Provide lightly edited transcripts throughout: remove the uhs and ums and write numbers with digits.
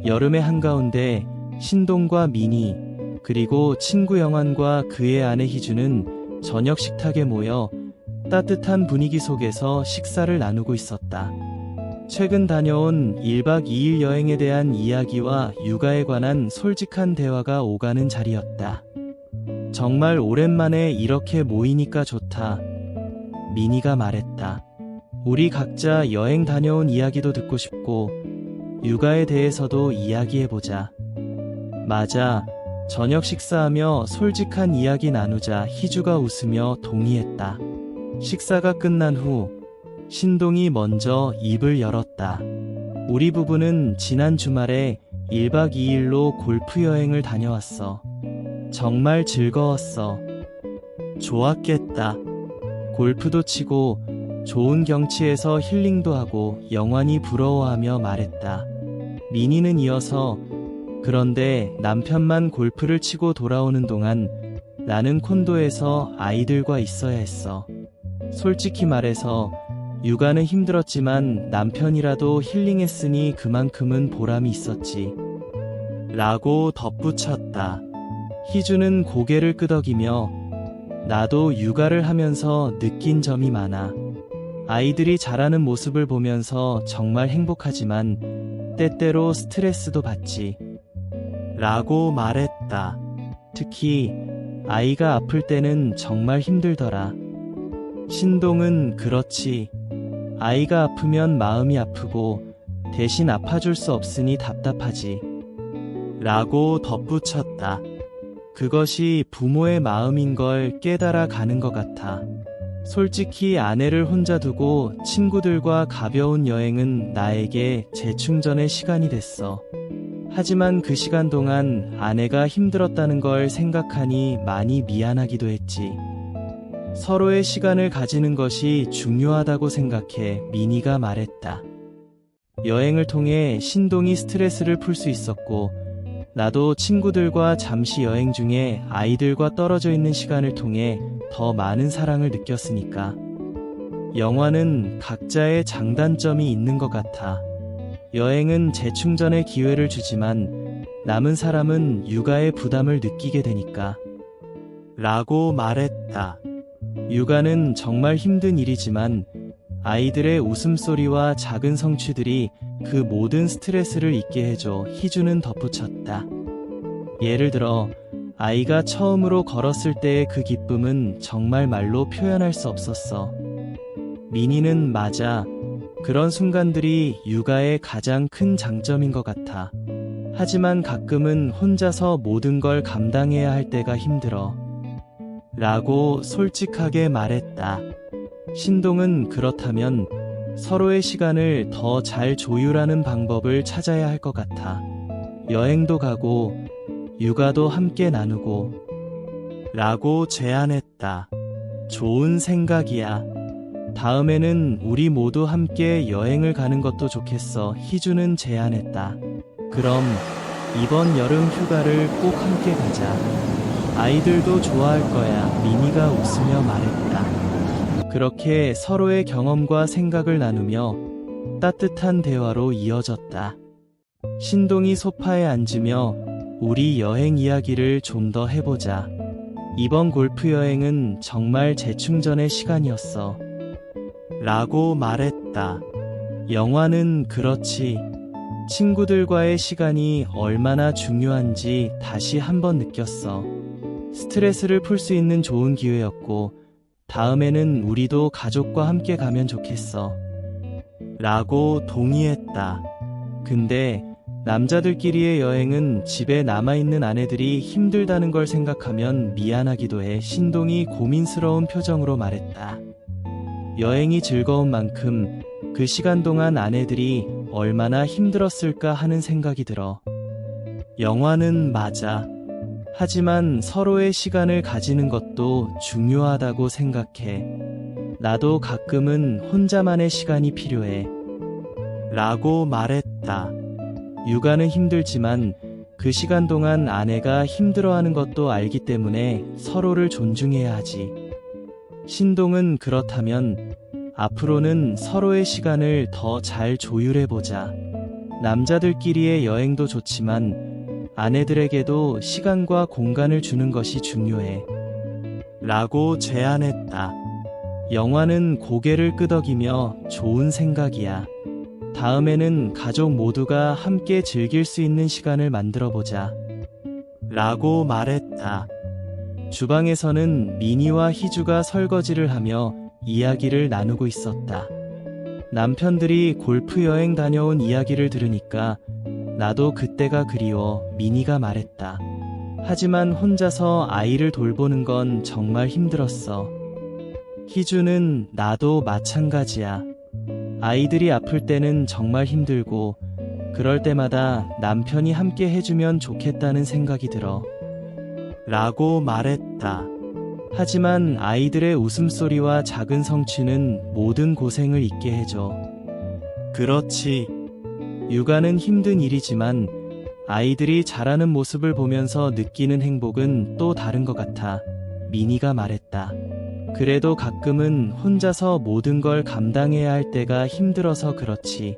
여름의 한가운데 신동과 미니, 그리고 친구 영환과 그의 아내 희주는 저녁 식탁에 모여 따뜻한 분위기 속에서 식사를 나누고 있었다. 최근 다녀온 1박 2일 여행에 대한 이야기와 육아에 관한 솔직한 대화가 오가는 자리였다. 정말 오랜만에 이렇게 모이니까 좋다. 미니가 말했다. 우리 각자 여행 다녀온 이야기도 듣고 싶고 육아에 대해서도 이야기해보자. 맞아. 저녁 식사하며 솔직한 이야기 나누자. 희주가 웃으며 동의했다. 식사가 끝난 후 신동이 먼저 입을 열었다. 우리 부부는 지난 주말에 1박 2일로 골프 여행을 다녀왔어. 정말 즐거웠어. 좋았겠다. 골프도 치고 좋은 경치에서 힐링도 하고 영환이 부러워하며 말했다. 미니는 이어서 그런데 남편만 골프를 치고 돌아오는 동안 나는 콘도에서 아이들과 있어야 했어. 솔직히 말해서 육아는 힘들었지만 남편이라도 힐링했으니 그만큼은 보람이 있었지. 라고 덧붙였다. 희주는 고개를 끄덕이며 나도 육아를 하면서 느낀 점이 많아. 아이들이 자라는 모습을 보면서 정말 행복하지만 때때로 스트레스도 받지. 라고 말했다. 특히 아이가 아플 때는 정말 힘들더라. 신동은 그렇지. 아이가 아프면 마음이 아프고 대신 아파줄 수 없으니 답답하지. 라고 덧붙였다. 그것이 부모의 마음인 걸 깨달아 가는 것 같아. 솔직히 아내를 혼자 두고 친구들과 가벼운 여행은 나에게 재충전의 시간이 됐어. 하지만 그 시간 동안 아내가 힘들었다는 걸 생각하니 많이 미안하기도 했지. 서로의 시간을 가지는 것이 중요하다고 생각해. 미니가 말했다. 여행을 통해 신동이 스트레스를 풀 수 있었고 나도 친구들과 잠시 여행 중에 아이들과 떨어져 있는 시간을 통해 더 많은 사랑을 느꼈으니까. 영화는 각자의 장단점이 있는 것 같아. 여행은 재충전의 기회를 주지만 남은 사람은 육아의 부담을 느끼게 되니까. 라고 말했다. 육아는 정말 힘든 일이지만 아이들의 웃음소리와 작은 성취들이 그 모든 스트레스를 잊게 해줘. 희주는 덧붙였다. 예를 들어 아이가 처음으로 걸었을 때의 그 기쁨은 정말 말로 표현할 수 없었어. 미니는 맞아. 그런 순간들이 육아의 가장 큰 장점인 것 같아. 하지만 가끔은 혼자서 모든 걸 감당해야 할 때가 힘들어. 라고 솔직하게 말했다. 신동은 그렇다면 서로의 시간을 더 잘 조율하는 방법을 찾아야 할 것 같아. 여행도 가고 육아도 함께 나누고. 라고 제안했다. 좋은 생각이야. 다음에는 우리 모두 함께 여행을 가는 것도 좋겠어. 희주는 제안했다. 그럼 이번 여름 휴가를 꼭 함께 가자. 아이들도 좋아할 거야. 미니가 웃으며 말했다. 그렇게 서로의 경험과 생각을 나누며 따뜻한 대화로 이어졌다. 신동이 소파에 앉으며 우리 여행 이야기를 좀 더 해보자. 이번 골프 여행은 정말 재충전의 시간이었어. 라고 말했다. 영화는 그렇지. 친구들과의 시간이 얼마나 중요한지 다시 한번 느꼈어. 스트레스를 풀 수 있는 좋은 기회였고 다음에는 우리도 가족과 함께 가면 좋겠어. 라고 동의했다. 근데 남자들끼리의 여행은 집에 남아있는 아내들이 힘들다는 걸 생각하면 미안하기도 해. 신동이 고민스러운 표정으로 말했다. 여행이 즐거운 만큼 그 시간 동안 아내들이 얼마나 힘들었을까 하는 생각이 들어. 영화는 맞아. 하지만 서로의 시간을 가지는 것도 중요하다고 생각해. 나도 가끔은 혼자만의 시간이 필요해. 라고 말했다. 육아는 힘들지만 그 시간 동안 아내가 힘들어하는 것도 알기 때문에 서로를 존중해야 하지. 신동은 그렇다면 앞으로는 서로의 시간을 더 잘 조율해보자. 남자들끼리의 여행도 좋지만 아내들에게도 시간과 공간을 주는 것이 중요해. 라고 제안했다. 영화는 고개를 끄덕이며 좋은 생각이야. 다음에는 가족 모두가 함께 즐길 수 있는 시간을 만들어 보자. 라고 말했다. 주방에서는 미니와 희주가 설거지를 하며 이야기를 나누고 있었다. 남편들이 골프 여행 다녀온 이야기를 들으니까 나도 그때가 그리워. 미니가 말했다. 하지만 혼자서 아이를 돌보는 건 정말 힘들었어. 희주는 나도 마찬가지야. 아이들이 아플 때는 정말 힘들고 그럴 때마다 남편이 함께 해주면 좋겠다는 생각이 들어. 라고 말했다. 하지만 아이들의 웃음소리와 작은 성취는 모든 고생을 잊게 해줘. 그렇지. 육아는 힘든 일이지만 아이들이 자라는 모습을 보면서 느끼는 행복은 또 다른 것 같아. 미니가 말했다. 그래도 가끔은 혼자서 모든 걸 감당해야 할 때가 힘들어서 그렇지.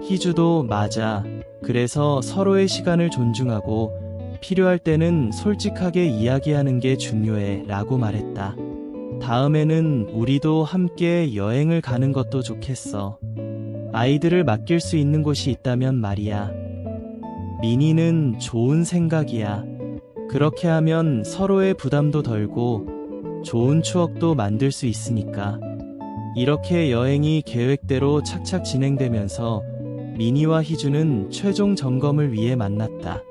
희주도 맞아. 그래서 서로의 시간을 존중하고 필요할 때는 솔직하게 이야기하는 게 중요해. 라고 말했다. 다음에는 우리도 함께 여행을 가는 것도 좋겠어. 아이들을 맡길 수 있는 곳이 있다면 말이야. 미니는 좋은 생각이야. 그렇게 하면 서로의 부담도 덜고 좋은 추억도 만들 수 있으니까. 이렇게 여행이 계획대로 착착 진행되면서 미니와 희주는 최종 점검을 위해 만났다.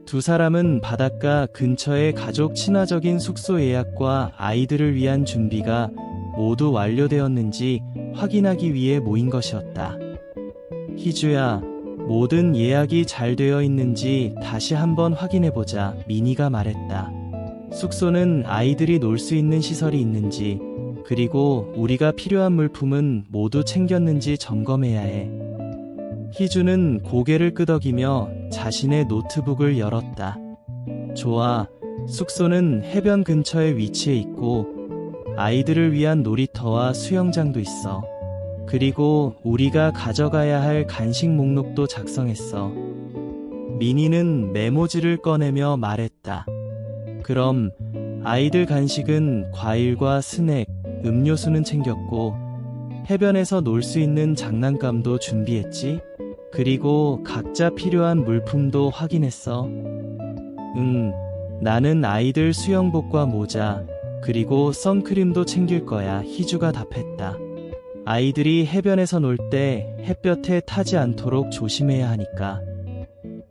두 사람은 바닷가 근처의 가족 친화적인 숙소 예약과 아이들을 위한 준비가 모두 완료되었는지 확인하기 위해 모인 것이었다. 희주야, 모든 예약이 잘 되어 있는지 다시 한번 확인해보자. 미니가 말했다. 숙소는 아이들이 놀 수 있는 시설이 있는지, 그리고 우리가 필요한 물품은 모두 챙겼는지 점검해야 해. 희주는 고개를 끄덕이며 자신의 노트북을 열었다. 좋아. 숙소는 해변 근처에 위치해 있고 아이들을 위한 놀이터와 수영장도 있어. 그리고 우리가 가져가야 할 간식 목록도 작성했어. 미니는 메모지를 꺼내며 말했다. 그럼 아이들 간식은 과일과 스낵, 음료수는 챙겼고 해변에서 놀 수 있는 장난감도 준비했지? 그리고 각자 필요한 물품도 확인했어. 나는 아이들 수영복과 모자, 그리고 선크림도 챙길 거야. 희주가 답했다. 아이들이 해변에서 놀 때 햇볕에 타지 않도록 조심해야 하니까.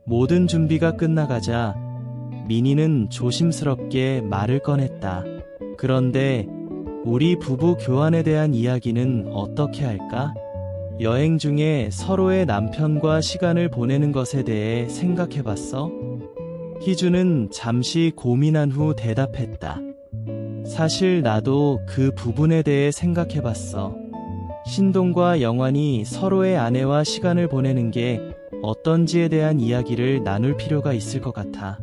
모든 준비가 끝나가자 미니는 조심스럽게 말을 꺼냈다. 그런데 우리 부부 교환에 대한 이야기는 어떻게 할까? 여행 중에 서로의 남편과 시간을 보내는 것에 대해 생각해봤어? 희주는 잠시 고민한 후 대답했다. 사실 나도 그 부분에 대해 생각해봤어. 신동과 영환이 서로의 아내와 시간을 보내는 게 어떤지에 대한 이야기를 나눌 필요가 있을 것 같아.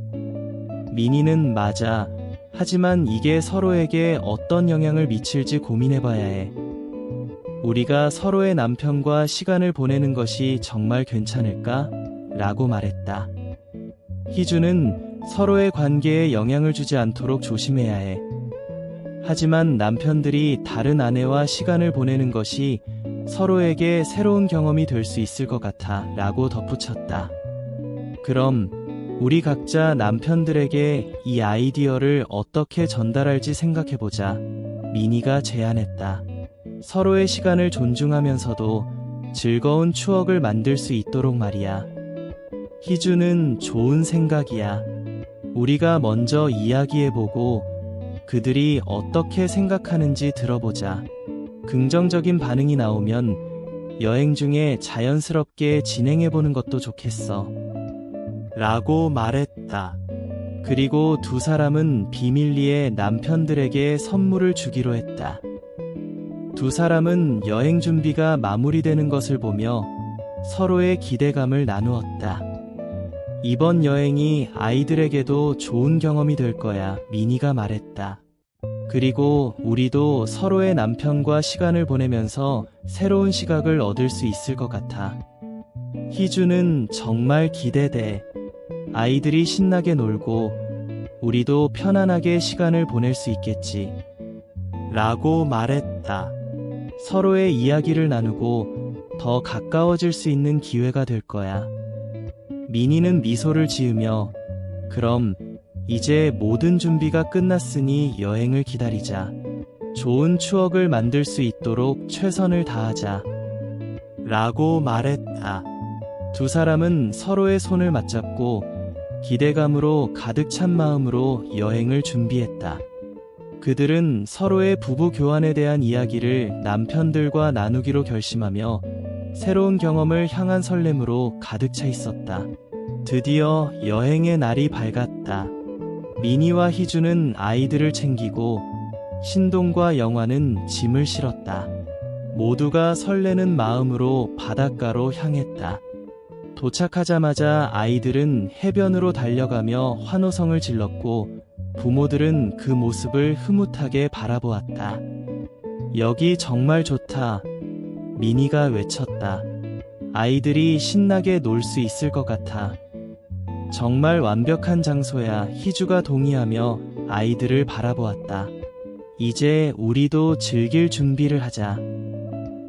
미니는 맞아. 하지만 이게 서로에게 어떤 영향을 미칠지 고민해봐야 해. 우리가 서로의 남편과 시간을 보내는 것이 정말 괜찮을까? 라고 말했다. 희주는 서로의 관계에 영향을 주지 않도록 조심해야 해. 하지만 남편들이 다른 아내와 시간을 보내는 것이 서로에게 새로운 경험이 될 수 있을 것 같아. 라고 덧붙였다. 그럼 우리 각자 남편들에게 이 아이디어를 어떻게 전달할지 생각해보자. 미니가 제안했다. 서로의 시간을 존중하면서도 즐거운 추억을 만들 수 있도록 말이야. 희주는 좋은 생각이야. 우리가 먼저 이야기해보고 그들이 어떻게 생각하는지 들어보자. 긍정적인 반응이 나오면 여행 중에 자연스럽게 진행해보는 것도 좋겠어. 라고 말했다. 그리고 두 사람은 비밀리에 남편들에게 선물을 주기로 했다. 두 사람은 여행 준비가 마무리되는 것을 보며 서로의 기대감을 나누었다. 이번 여행이 아이들에게도 좋은 경험이 될 거야. 미니가 말했다. 그리고 우리도 서로의 남편과 시간을 보내면서 새로운 시각을 얻을 수 있을 것 같아. 희주는 정말 기대돼. 아이들이 신나게 놀고 우리도 편안하게 시간을 보낼 수 있겠지. 라고 말했다. 서로의 이야기를 나누고 더 가까워질 수 있는 기회가 될 거야. 미니는 미소를 지으며 그럼 이제 모든 준비가 끝났으니 여행을 기다리자. 좋은 추억을 만들 수 있도록 최선을 다하자. 라고 말했다. 두 사람은 서로의 손을 맞잡고 기대감으로 가득 찬 마음으로 여행을 준비했다. 그들은 서로의 부부 교환에 대한 이야기를 남편들과 나누기로 결심하며 새로운 경험을 향한 설렘으로 가득 차 있었다. 드디어 여행의 날이 밝았다. 미니와 희주는 아이들을 챙기고 신동과 영화는 짐을 실었다. 모두가 설레는 마음으로 바닷가로 향했다. 도착하자마자 아이들은 해변으로 달려가며 환호성을 질렀고 부모들은 그 모습을 흐뭇하게 바라보았다. 여기 정말 좋다. 미니가 외쳤다. 아이들이 신나게 놀 수 있을 것 같아. 정말 완벽한 장소야. 희주가 동의하며 아이들을 바라보았다. 이제 우리도 즐길 준비를 하자.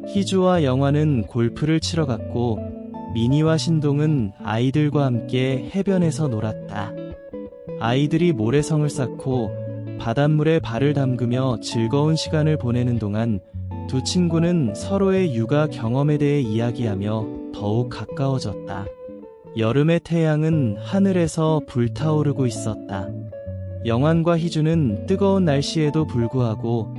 희주와 영화는 골프를 치러 갔고 미니와 신동은 아이들과 함께 해변에서 놀았다. 아이들이 모래성을 쌓고 바닷물에 발을 담그며 즐거운 시간을 보내는 동안 두 친구는 서로의 육아 경험에 대해 이야기하며 더욱 가까워졌다. 여름의 태양은 하늘에서 불타오르고 있었다. 영환과 희주는 뜨거운 날씨에도 불구하고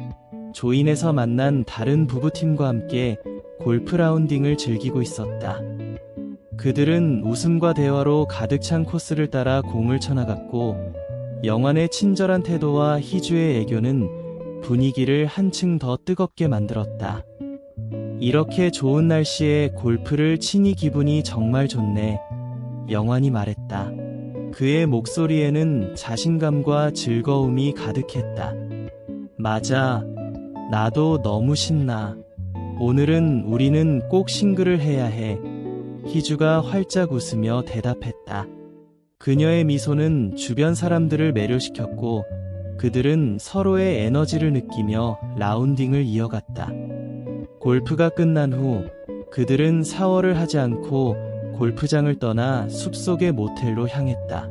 조인에서 만난 다른 부부팀과 함께 골프 라운딩을 즐기고 있었다. 그들은 웃음과 대화로 가득 찬 코스를 따라 공을 쳐나갔고 영환의 친절한 태도와 희주의 애교는 분위기를 한층 더 뜨겁게 만들었다. 이렇게 좋은 날씨에 골프를 치니 기분이 정말 좋네. 영환이 말했다. 그의 목소리에는 자신감과 즐거움이 가득했다. 맞아. 나도 너무 신나. 오늘은 우리는 꼭 싱글을 해야 해. 희주가 활짝 웃으며 대답했다. 그녀의 미소는 주변 사람들을 매료시켰고 그들은 서로의 에너지를 느끼며 라운딩을 이어갔다. 골프가 끝난 후 그들은 샤워를 하지 않고 골프장을 떠나 숲속의 모텔로 향했다.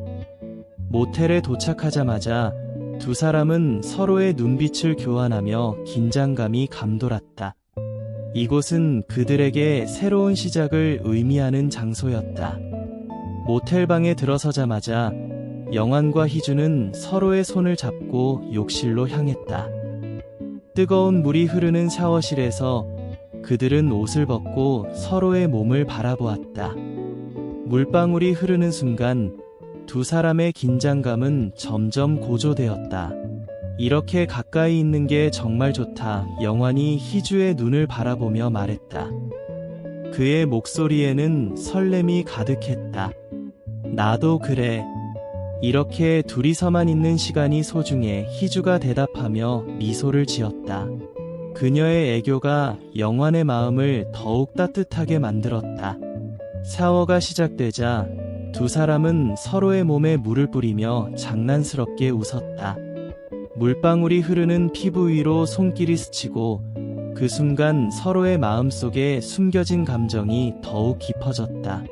모텔에 도착하자마자 두 사람은 서로의 눈빛을 교환하며 긴장감이 감돌았다. 이곳은 그들에게 새로운 시작을 의미하는 장소였다. 모텔방에 들어서자마자 영환과 희주는 서로의 손을 잡고 욕실로 향했다. 뜨거운 물이 흐르는 샤워실에서 그들은 옷을 벗고 서로의 몸을 바라보았다. 물방울이 흐르는 순간 두 사람의 긴장감은 점점 고조되었다. 이렇게 가까이 있는 게 정말 좋다. 영환이 희주의 눈을 바라보며 말했다. 그의 목소리에는 설렘이 가득했다. 나도 그래. 이렇게 둘이서만 있는 시간이 소중해. 희주가 대답하며 미소를 지었다. 그녀의 애교가 영환의 마음을 더욱 따뜻하게 만들었다. 샤워가 시작되자 두 사람은 서로의 몸에 물을 뿌리며 장난스럽게 웃었다. 물방울이 흐르는 피부 위로 손길이 스치고 그 순간 서로의 마음속에 숨겨진 감정이 더욱 깊어졌다.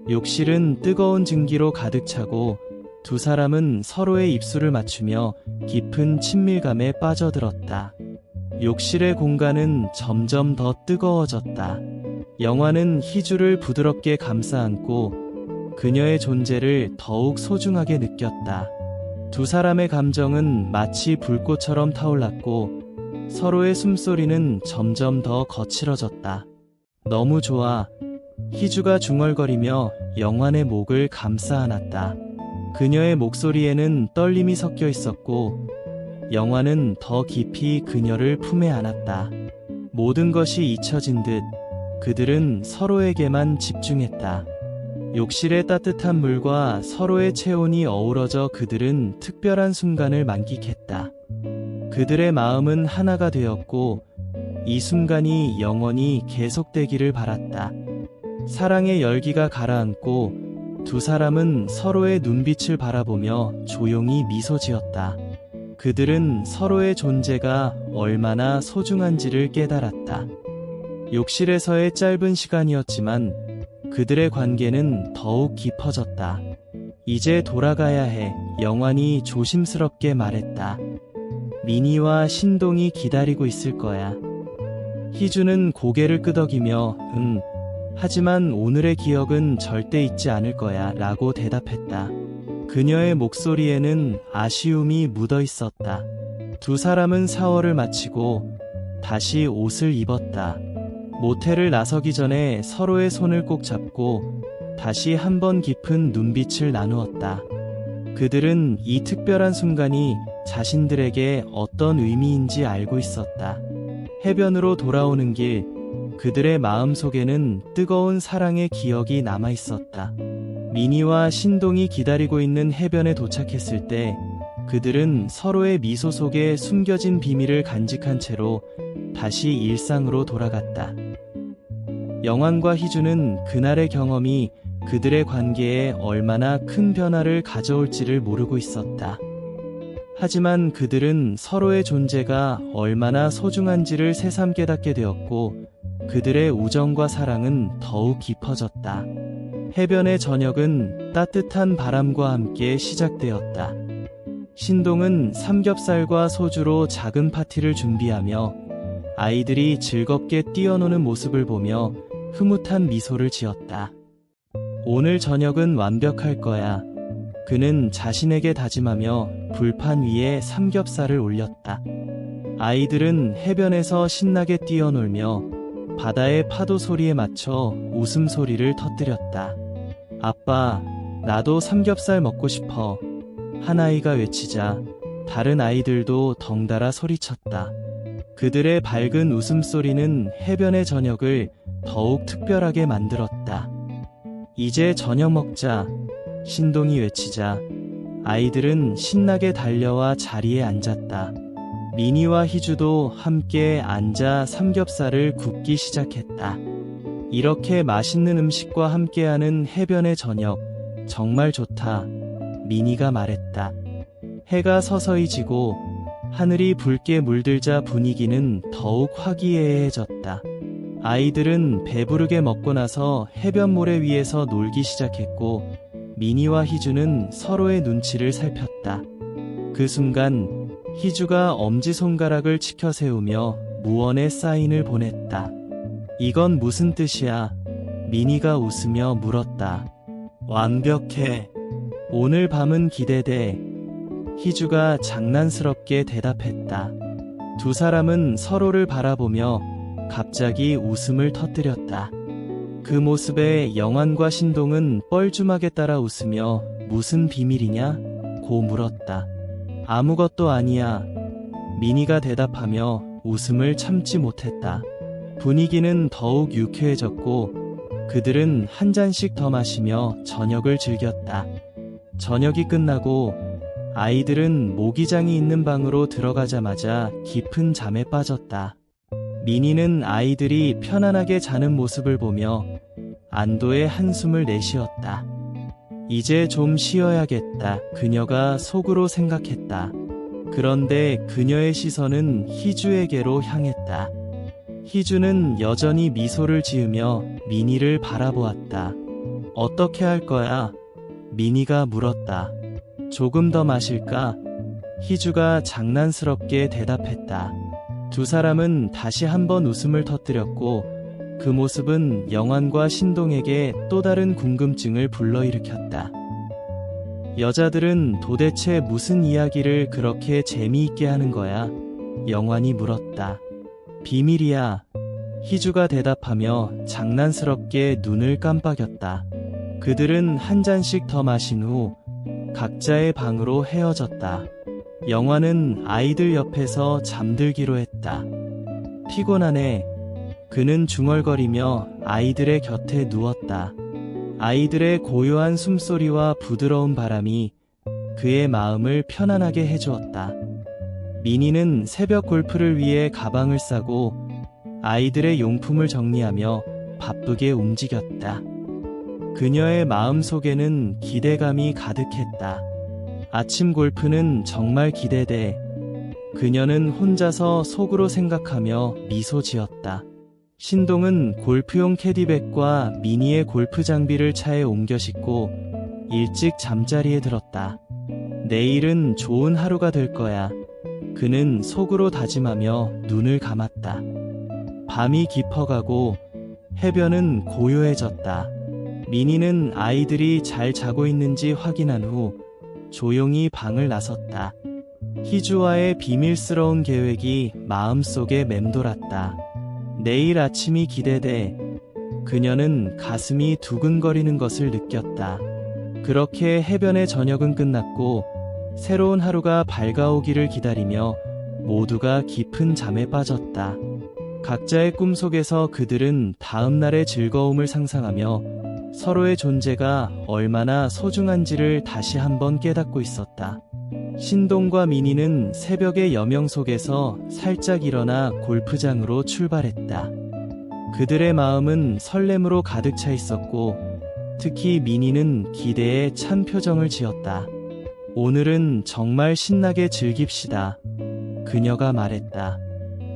욕실은 뜨거운 증기로 가득 차고 두 사람은 서로의 입술을 맞추며 깊은 친밀감에 빠져들었다. 욕실의 공간은 점점 더 뜨거워졌다. 영환은 희주를 부드럽게 감싸 안고 그녀의 존재를 더욱 소중하게 느꼈다. 두 사람의 감정은 마치 불꽃처럼 타올랐고 서로의 숨소리는 점점 더 거칠어졌다. 너무 좋아. 희주가 중얼거리며 영환의 목을 감싸 안았다. 그녀의 목소리에는 떨림이 섞여 있었고 영환은 더 깊이 그녀를 품에 안았다. 모든 것이 잊혀진 듯 그들은 서로에게만 집중했다. 욕실의 따뜻한 물과 서로의 체온이 어우러져 그들은 특별한 순간을 만끽했다. 그들의 마음은 하나가 되었고 이 순간이 영원히 계속되기를 바랐다. 사랑의 열기가 가라앉고 두 사람은 서로의 눈빛을 바라보며 조용히 미소 지었다. 그들은 서로의 존재가 얼마나 소중한지를 깨달았다. 욕실에서의 짧은 시간이었지만 그들의 관계는 더욱 깊어졌다. 이제 돌아가야 해. 영환이 조심스럽게 말했다. 민희와 신동이 기다리고 있을 거야. 희주는 고개를 끄덕이며 하지만 오늘의 기억은 절대 잊지 않을 거야 라고 대답했다. 그녀의 목소리에는 아쉬움이 묻어 있었다. 두 사람은 샤워를 마치고 다시 옷을 입었다. 모텔을 나서기 전에 서로의 손을 꼭 잡고 다시 한번 깊은 눈빛을 나누었다. 그들은 이 특별한 순간이 자신들에게 어떤 의미인지 알고 있었다. 해변으로 돌아오는 길, 그들의 마음속에는 뜨거운 사랑의 기억이 남아 있었다. 민희와 신동이 기다리고 있는 해변에 도착했을 때 그들은 서로의 미소 속에 숨겨진 비밀을 간직한 채로 다시 일상으로 돌아갔다. 영환과 희주는 그날의 경험이 그들의 관계에 얼마나 큰 변화를 가져올지를 모르고 있었다. 하지만 그들은 서로의 존재가 얼마나 소중한지를 새삼 깨닫게 되었고 그들의 우정과 사랑은 더욱 깊어졌다. 해변의 저녁은 따뜻한 바람과 함께 시작되었다. 신동은 삼겹살과 소주로 작은 파티를 준비하며 아이들이 즐겁게 뛰어노는 모습을 보며 흐뭇한 미소를 지었다. 오늘 저녁은 완벽할 거야. 그는 자신에게 다짐하며 불판 위에 삼겹살을 올렸다. 아이들은 해변에서 신나게 뛰어놀며 바다의 파도 소리에 맞춰 웃음소리를 터뜨렸다. 아빠, 나도 삼겹살 먹고 싶어. 한 아이가 외치자 다른 아이들도 덩달아 소리쳤다. 그들의 밝은 웃음소리는 해변의 저녁을 더욱 특별하게 만들었다. 이제 저녁 먹자. 신동이 외치자 아이들은 신나게 달려와 자리에 앉았다. 민희와 희주도 함께 앉아 삼겹살을 굽기 시작했다. 이렇게 맛있는 음식과 함께하는 해변의 저녁, 정말 좋다. 민희가 말했다. 해가 서서히 지고 하늘이 붉게 물들자 분위기는 더욱 화기애애해졌다. 아이들은 배부르게 먹고 나서 해변 모래 위에서 놀기 시작했고 민희와 희주는 서로의 눈치를 살폈다. 그 순간 희주가 엄지손가락을 치켜 세우며 무언의 사인을 보냈다. 이건 무슨 뜻이야? 민희가 웃으며 물었다. 완벽해. 오늘 밤은 기대돼. 희주가 장난스럽게 대답했다. 두 사람은 서로를 바라보며 갑자기 웃음을 터뜨렸다. 그 모습에 영환과 신동은 뻘쭘하게 따라 웃으며 무슨 비밀이냐? 고 물었다. 아무것도 아니야. 민희가 대답하며 웃음을 참지 못했다. 분위기는 더욱 유쾌해졌고 그들은 한 잔씩 더 마시며 저녁을 즐겼다. 저녁이 끝나고 아이들은 모기장이 있는 방으로 들어가자마자 깊은 잠에 빠졌다. 민희는 아이들이 편안하게 자는 모습을 보며 안도의 한숨을 내쉬었다. 이제 좀 쉬어야겠다. 그녀가 속으로 생각했다. 그런데 그녀의 시선은 희주에게로 향했다. 희주는 여전히 미소를 지으며 민희를 바라보았다. 어떻게 할 거야? 민희가 물었다. 조금 더 마실까? 희주가 장난스럽게 대답했다. 두 사람은 다시 한번 웃음을 터뜨렸고 그 모습은 영환과 신동에게 또 다른 궁금증을 불러일으켰다. 여자들은 도대체 무슨 이야기를 그렇게 재미있게 하는 거야? 영환이 물었다. 비밀이야. 희주가 대답하며 장난스럽게 눈을 깜빡였다. 그들은 한 잔씩 더 마신 후 각자의 방으로 헤어졌다. 영환은 아이들 옆에서 잠들기로 했다. 피곤하네. 그는 중얼거리며 아이들의 곁에 누웠다. 아이들의 고요한 숨소리와 부드러운 바람이 그의 마음을 편안하게 해주었다. 민희는 새벽 골프를 위해 가방을 싸고 아이들의 용품을 정리하며 바쁘게 움직였다. 그녀의 마음속에는 기대감이 가득했다. 아침 골프는 정말 기대돼. 그녀는 혼자서 속으로 생각하며 미소 지었다. 신동은 골프용 캐디백과 미니의 골프 장비를 차에 옮겨 싣고 일찍 잠자리에 들었다. 내일은 좋은 하루가 될 거야. 그는 속으로 다짐하며 눈을 감았다. 밤이 깊어가고 해변은 고요해졌다. 미니는 아이들이 잘 자고 있는지 확인한 후 조용히 방을 나섰다. 희주와의 비밀스러운 계획이 마음속에 맴돌았다. 내일 아침이 기대돼. 그녀는 가슴이 두근거리는 것을 느꼈다. 그렇게 해변의 저녁은 끝났고 새로운 하루가 밝아오기를 기다리며 모두가 깊은 잠에 빠졌다. 각자의 꿈속에서 그들은 다음 날의 즐거움을 상상하며 서로의 존재가 얼마나 소중한지를 다시 한번 깨닫고 있었다. 신동과 미니는 새벽의 여명 속에서 살짝 일어나 골프장으로 출발했다. 그들의 마음은 설렘으로 가득 차 있었고 특히 미니는 기대에 찬 표정을 지었다. 오늘은 정말 신나게 즐깁시다. 그녀가 말했다.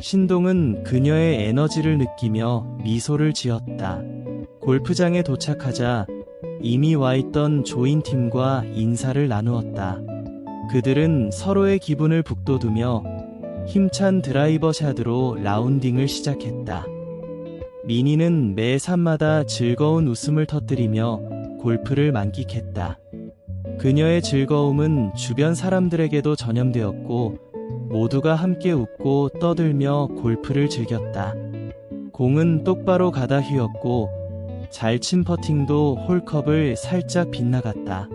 신동은 그녀의 에너지를 느끼며 미소를 지었다. 골프장에 도착하자 이미 와 있던 조인팀과 인사를 나누었다. 그들은 서로의 기분을 북돋우며 힘찬 드라이버 샷으로 라운딩을 시작했다. 미니는 매 산마다 즐거운 웃음을 터뜨리며 골프를 만끽했다. 그녀의 즐거움은 주변 사람들에게도 전염되었고 모두가 함께 웃고 떠들며 골프를 즐겼다. 공은 똑바로 가다 휘었고 잘 친 퍼팅도 홀컵을 살짝 빗나갔다.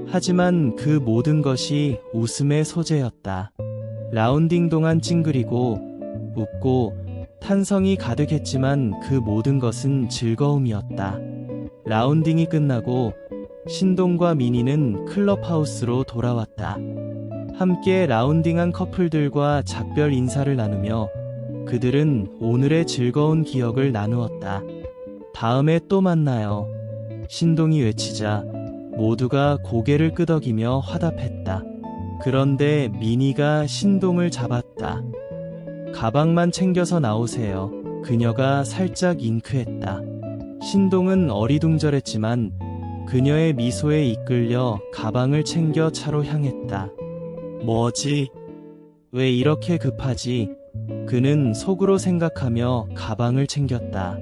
하지만 그 모든 것이 웃음의 소재였다. 라운딩 동안 찡그리고 웃고 탄성이 가득했지만 그 모든 것은 즐거움이었다. 라운딩이 끝나고 신동과 미니는 클럽하우스로 돌아왔다. 함께 라운딩한 커플들과 작별 인사를 나누며 그들은 오늘의 즐거운 기억을 나누었다. 다음에 또 만나요. 신동이 외치자 모두가 고개를 끄덕이며 화답했다. 그런데 미니가 신동을 잡았다. 가방만 챙겨서 나오세요. 그녀가 살짝 잉크했다. 신동은 어리둥절했지만 그녀의 미소에 이끌려 가방을 챙겨 차로 향했다. 뭐지? 왜 이렇게 급하지? 그는 속으로 생각하며 가방을 챙겼다.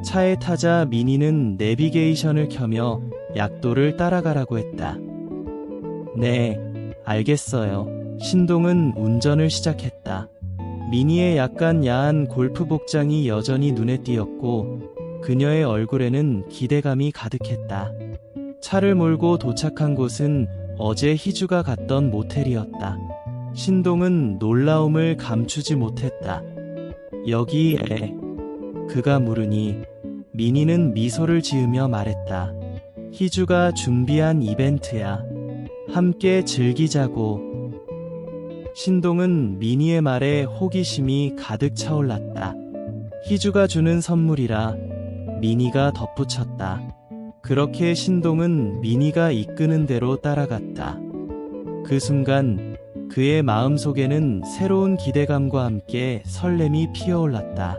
차에 타자 미니는 내비게이션을 켜며 약도를 따라가라고 했다. 네, 알겠어요. 신동은 운전을 시작했다. 미니의 약간 야한 골프 복장이 여전히 눈에 띄었고 그녀의 얼굴에는 기대감이 가득했다. 차를 몰고 도착한 곳은 어제 희주가 갔던 모텔이었다. 신동은 놀라움을 감추지 못했다. 여기에? 그가 물으니 미니는 미소를 지으며 말했다. 희주가 준비한 이벤트야. 함께 즐기자고. 신동은 미니의 말에 호기심이 가득 차올랐다. 희주가 주는 선물이라 미니가 덧붙였다. 그렇게 신동은 미니가 이끄는 대로 따라갔다. 그 순간 그의 마음속에는 새로운 기대감과 함께 설렘이 피어올랐다.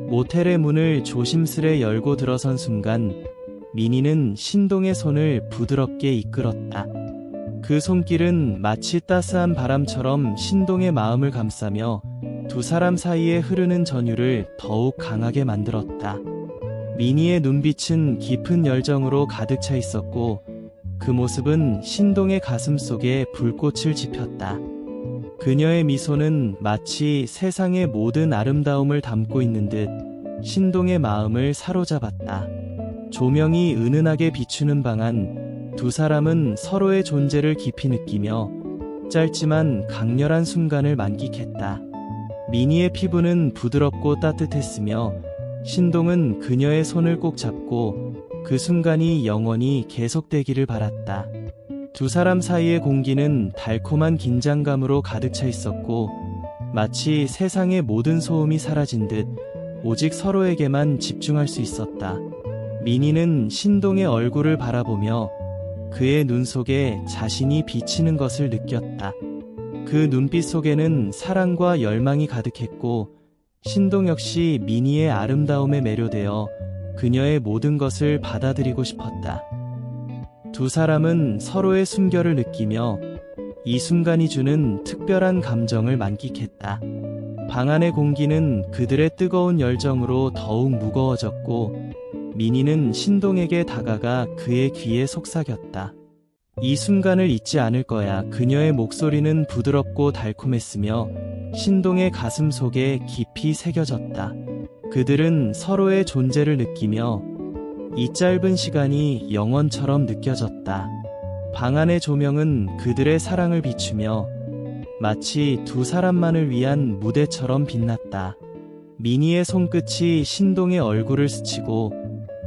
모텔의 문을 조심스레 열고 들어선 순간 미니는 신동의 손을 부드럽게 이끌었다. 그 손길은 마치 따스한 바람처럼 신동의 마음을 감싸며 두 사람 사이에 흐르는 전율을 더욱 강하게 만들었다. 미니의 눈빛은 깊은 열정으로 가득 차 있었고 그 모습은 신동의 가슴 속에 불꽃을 지폈다. 그녀의 미소는 마치 세상의 모든 아름다움을 담고 있는 듯 신동의 마음을 사로잡았다. 조명이 은은하게 비추는 방 안 두 사람은 서로의 존재를 깊이 느끼며 짧지만 강렬한 순간을 만끽했다. 미니의 피부는 부드럽고 따뜻했으며 신동은 그녀의 손을 꼭 잡고 그 순간이 영원히 계속되기를 바랐다. 두 사람 사이의 공기는 달콤한 긴장감으로 가득 차 있었고 마치 세상의 모든 소음이 사라진 듯 오직 서로에게만 집중할 수 있었다. 민희는 신동의 얼굴을 바라보며 그의 눈 속에 자신이 비치는 것을 느꼈다. 그 눈빛 속에는 사랑과 열망이 가득했고 신동 역시 민희의 아름다움에 매료되어 그녀의 모든 것을 받아들이고 싶었다. 두 사람은 서로의 숨결을 느끼며 이 순간이 주는 특별한 감정을 만끽했다. 방 안의 공기는 그들의 뜨거운 열정으로 더욱 무거워졌고 민희는 신동에게 다가가 그의 귀에 속삭였다. 이 순간을 잊지 않을 거야. 그녀의 목소리는 부드럽고 달콤했으며 신동의 가슴 속에 깊이 새겨졌다. 그들은 서로의 존재를 느끼며 이 짧은 시간이 영원처럼 느껴졌다. 방 안의 조명은 그들의 사랑을 비추며 마치 두 사람만을 위한 무대처럼 빛났다. 민희의 손끝이 신동의 얼굴을 스치고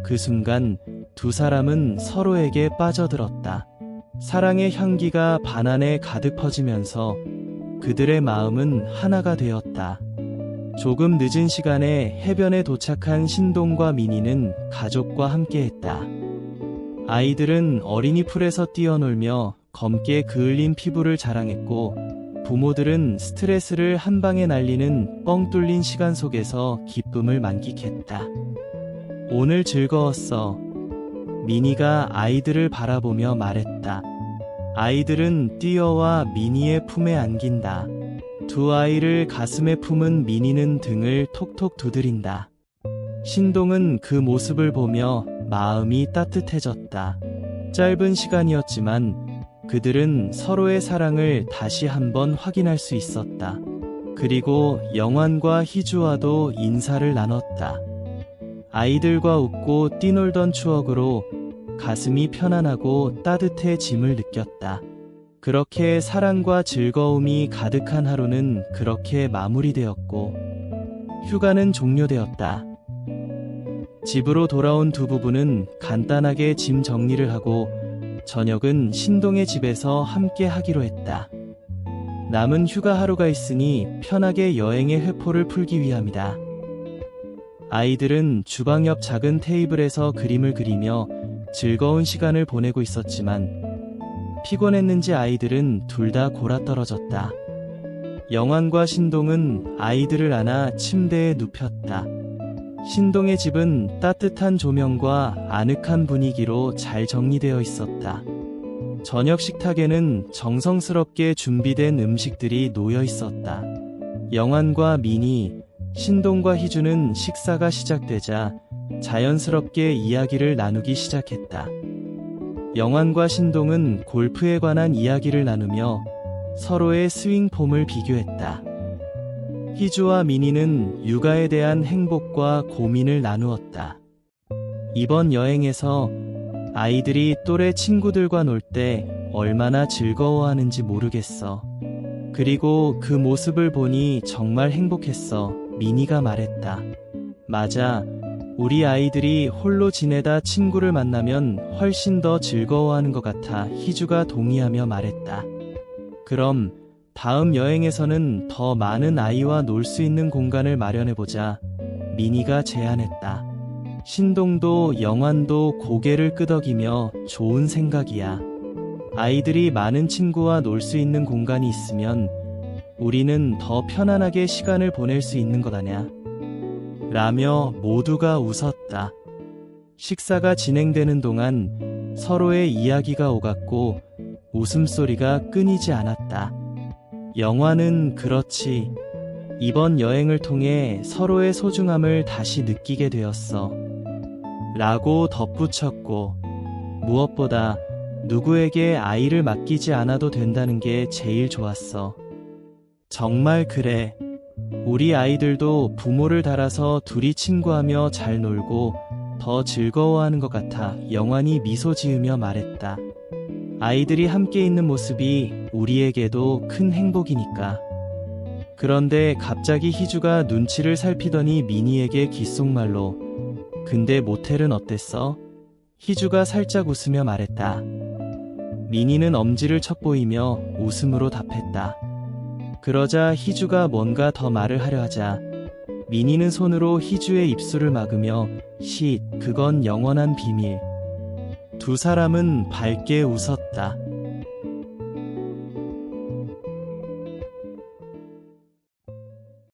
그 순간 두 사람은 서로에게 빠져들었다. 사랑의 향기가 방 안에 가득 퍼지면서 그들의 마음은 하나가 되었다. 조금 늦은 시간에 해변에 도착한 신동과 민희는 가족과 함께했다. 아이들은 어린이 풀에서 뛰어놀며 검게 그을린 피부를 자랑했고 부모들은 스트레스를 한 방에 날리는 뻥 뚫린 시간 속에서 기쁨을 만끽했다. 오늘 즐거웠어. 민희가 아이들을 바라보며 말했다. 아이들은 뛰어와 민희의 품에 안긴다. 두 아이를 가슴에 품은 민희는 등을 톡톡 두드린다. 신동은 그 모습을 보며 마음이 따뜻해졌다. 짧은 시간이었지만 그들은 서로의 사랑을 다시 한번 확인할 수 있었다. 그리고 영환과 희주와도 인사를 나눴다. 아이들과 웃고 뛰놀던 추억으로 가슴이 편안하고 따뜻해짐을 느꼈다. 그렇게 사랑과 즐거움이 가득한 하루는 그렇게 마무리되었고 휴가는 종료되었다. 집으로 돌아온 두 부부는 간단하게 짐 정리를 하고 저녁은 신동의 집에서 함께 하기로 했다. 남은 휴가 하루가 있으니 편하게 여행의 회포를 풀기 위함이다. 아이들은 주방 옆 작은 테이블에서 그림을 그리며 즐거운 시간을 보내고 있었지만 피곤했는지 아이들은 둘 다 골아떨어졌다. 영환과 신동은 아이들을 안아 침대에 눕혔다. 신동의 집은 따뜻한 조명과 아늑한 분위기로 잘 정리되어 있었다. 저녁 식탁에는 정성스럽게 준비된 음식들이 놓여 있었다. 영환과 민희, 신동과 희주는 식사가 시작되자 자연스럽게 이야기를 나누기 시작했다. 영환과 신동은 골프에 관한 이야기를 나누며 서로의 스윙폼을 비교했다. 희주와 민희는 육아에 대한 행복과 고민을 나누었다. 이번 여행에서 아이들이 또래 친구들과 놀 때 얼마나 즐거워하는지 모르겠어. 그리고 그 모습을 보니 정말 행복했어. 민희가 말했다. 맞아. 우리 아이들이 홀로 지내다 친구를 만나면 훨씬 더 즐거워하는 것 같아. 희주가 동의하며 말했다. 그럼 다음 여행에서는 더 많은 아이와 놀 수 있는 공간을 마련해보자. 민희가 제안했다. 신동도 영환도 고개를 끄덕이며 좋은 생각이야. 아이들이 많은 친구와 놀 수 있는 공간이 있으면 우리는 더 편안하게 시간을 보낼 수 있는 것 아냐? 라며 모두가 웃었다. 식사가 진행되는 동안 서로의 이야기가 오갔고 웃음소리가 끊이지 않았다. 영환은 그렇지. 이번 여행을 통해 서로의 소중함을 다시 느끼게 되었어. 라고 덧붙였고 무엇보다 누구에게 아이를 맡기지 않아도 된다는 게 제일 좋았어. 정말 그래. 우리 아이들도 부모를 닮아서 둘이 친구하며 잘 놀고 더 즐거워하는 것 같아. 영환이 미소 지으며 말했다. 아이들이 함께 있는 모습이 우리에게도 큰 행복이니까. 그런데 갑자기 희주가 눈치를 살피더니 민희에게 귓속말로 근데 모텔은 어땠어? 희주가 살짝 웃으며 말했다. 민희는 엄지를 척보이며 웃음으로 답했다. 그러자 희주가 뭔가 더 말을 하려 하자 미니는 손으로 희주의 입술을 막으며 그건 영원한 비밀. 두 사람은 밝게 웃었다.